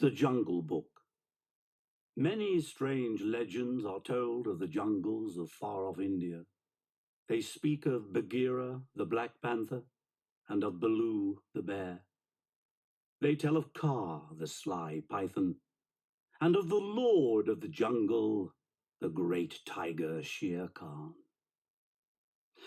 The Jungle Book. Many strange legends are told of the jungles of far-off India. They speak of Bagheera, the Black Panther, and of Baloo, the bear. They tell of Kaa, the sly python, and of the lord of the jungle, the great tiger Shere Khan.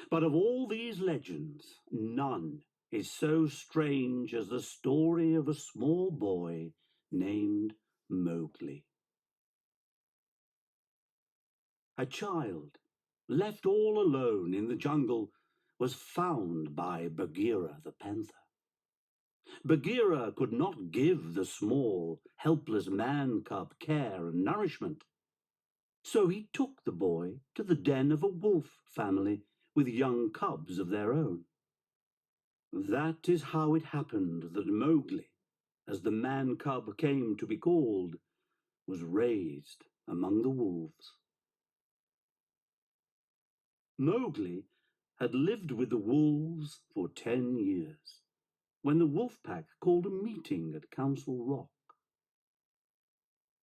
But of all these legends, none is so strange as the story of a small boy named Mowgli. A child, left all alone in the jungle, was found by Bagheera the panther. Bagheera could not give the small, helpless man-cub care and nourishment. So he took the boy to the den of a wolf family with young cubs of their own. That is how it happened that Mowgli, as the man-cub came to be called, was raised among the wolves. Mowgli had lived with the wolves for 10 years, when the wolf pack called a meeting at Council Rock.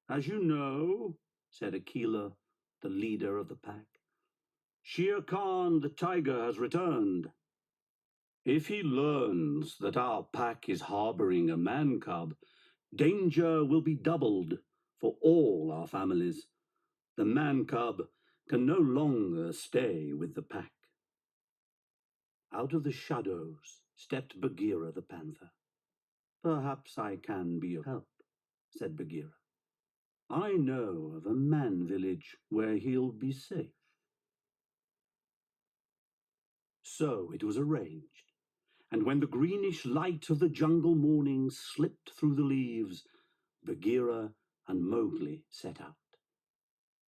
"As you know," said Akela, the leader of the pack, "Shere Khan the tiger has returned. If he learns that our pack is harboring a man-cub, danger will be doubled for all our families. The man-cub can no longer stay with the pack." Out of the shadows stepped Bagheera the panther. "Perhaps I can be of help," said Bagheera. "I know of a man village where he'll be safe." So it was arranged, and when the greenish light of the jungle morning slipped through the leaves, Bagheera and Mowgli set out.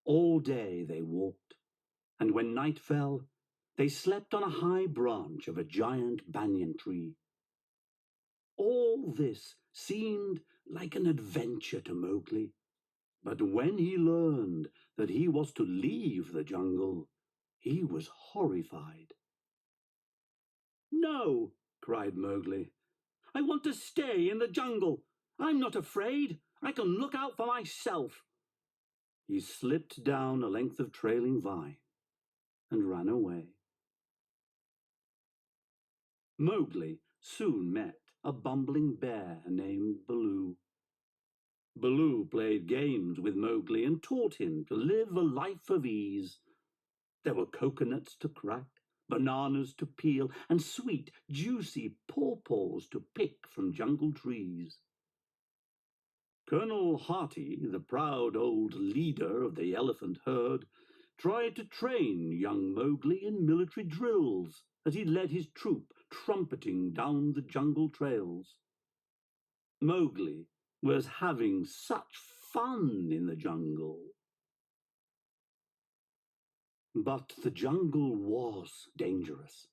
All day they walked, and when night fell, they slept on a high branch of a giant banyan tree. All this seemed like an adventure to Mowgli, but when he learned that he was to leave the jungle, he was horrified. "No!" cried Mowgli. "I want to stay in the jungle. I'm not afraid. I can look out for myself." He slipped down a length of trailing vine and ran away. Mowgli soon met a bumbling bear named Baloo. Baloo played games with Mowgli and taught him to live a life of ease. There were coconuts to crack, bananas to peel, and sweet, juicy pawpaws to pick from jungle trees. Colonel Hearty, the proud old leader of the elephant herd, tried to train young Mowgli in military drills as he led his troop trumpeting down the jungle trails. Mowgli was having such fun in the jungle. But the jungle was dangerous.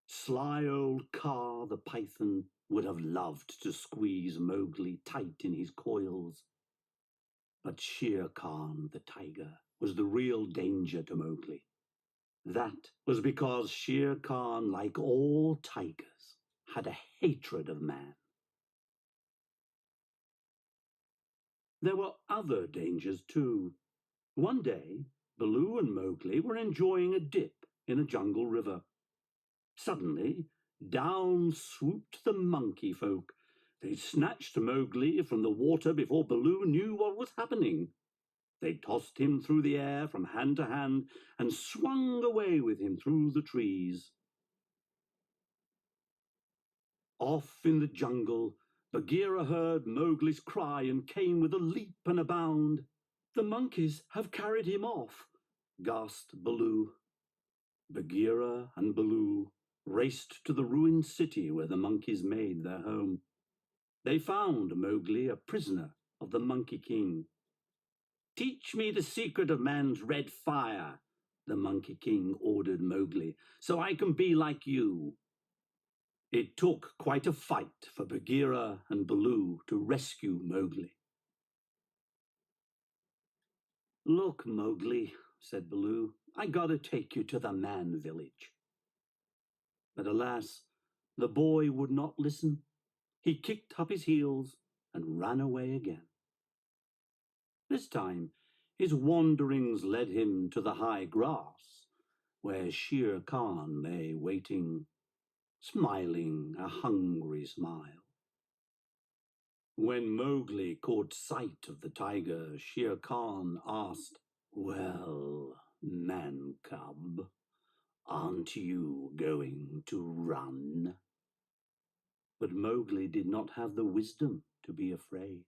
Sly old Kaa the python would have loved to squeeze Mowgli tight in his coils. But Shere Khan the tiger was the real danger to Mowgli. That was because Shere Khan, like all tigers, had a hatred of man. There were other dangers too. One day, Baloo and Mowgli were enjoying a dip in a jungle river. Suddenly, down swooped the monkey folk. They snatched Mowgli from the water before Baloo knew what was happening. They tossed him through the air from hand to hand and swung away with him through the trees. Off in the jungle, Bagheera heard Mowgli's cry and came with a leap and a bound. "The monkeys have carried him off," gasped Baloo. Bagheera and Baloo raced to the ruined city where the monkeys made their home. They found Mowgli a prisoner of the Monkey King. "Teach me the secret of man's red fire," the Monkey King ordered Mowgli, "so I can be like you." It took quite a fight for Bagheera and Baloo to rescue Mowgli. "Look, Mowgli," said Baloo, "I gotta take you to the man village." But alas, the boy would not listen. He kicked up his heels and ran away again. This time, his wanderings led him to the high grass, where Shere Khan lay waiting, smiling a hungry smile. When Mowgli caught sight of the tiger, Shere Khan asked, "Well, man cub, aren't you going to run?" But Mowgli did not have the wisdom to be afraid.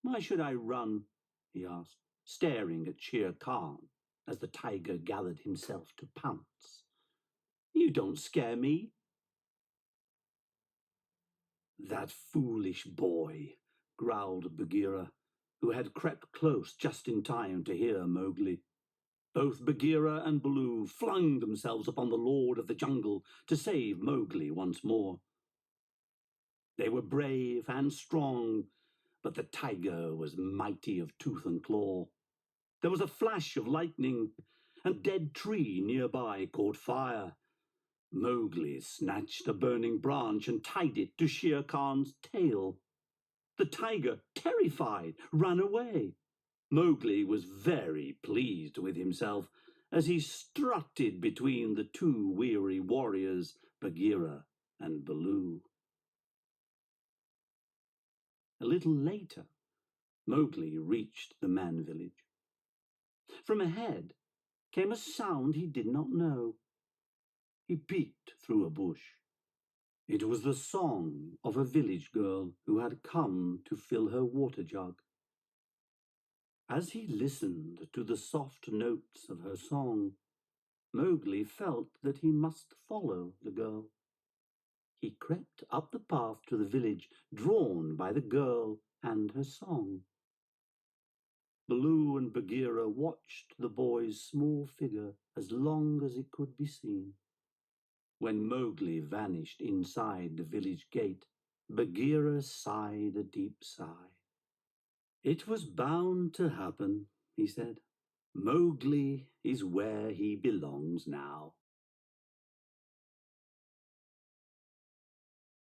"Why should I run?" he asked, staring at Shere Khan as the tiger gathered himself to pounce. "You don't scare me." "That foolish boy," growled Bagheera, who had crept close just in time to hear Mowgli. Both Bagheera and Baloo flung themselves upon the Lord of the Jungle to save Mowgli once more. They were brave and strong, but the tiger was mighty of tooth and claw. There was a flash of lightning, and a dead tree nearby caught fire. Mowgli snatched a burning branch and tied it to Shere Khan's tail. The tiger, terrified, ran away. Mowgli was very pleased with himself as he strutted between the two weary warriors, Bagheera and Baloo. A little later, Mowgli reached the man village. From ahead came a sound he did not know. He peeked through a bush. It was the song of a village girl who had come to fill her water jug. As he listened to the soft notes of her song, Mowgli felt that he must follow the girl. He crept up the path to the village, drawn by the girl and her song. Baloo and Bagheera watched the boy's small figure as long as it could be seen. When Mowgli vanished inside the village gate, Bagheera sighed a deep sigh. "It was bound to happen," he said. "Mowgli is where he belongs now."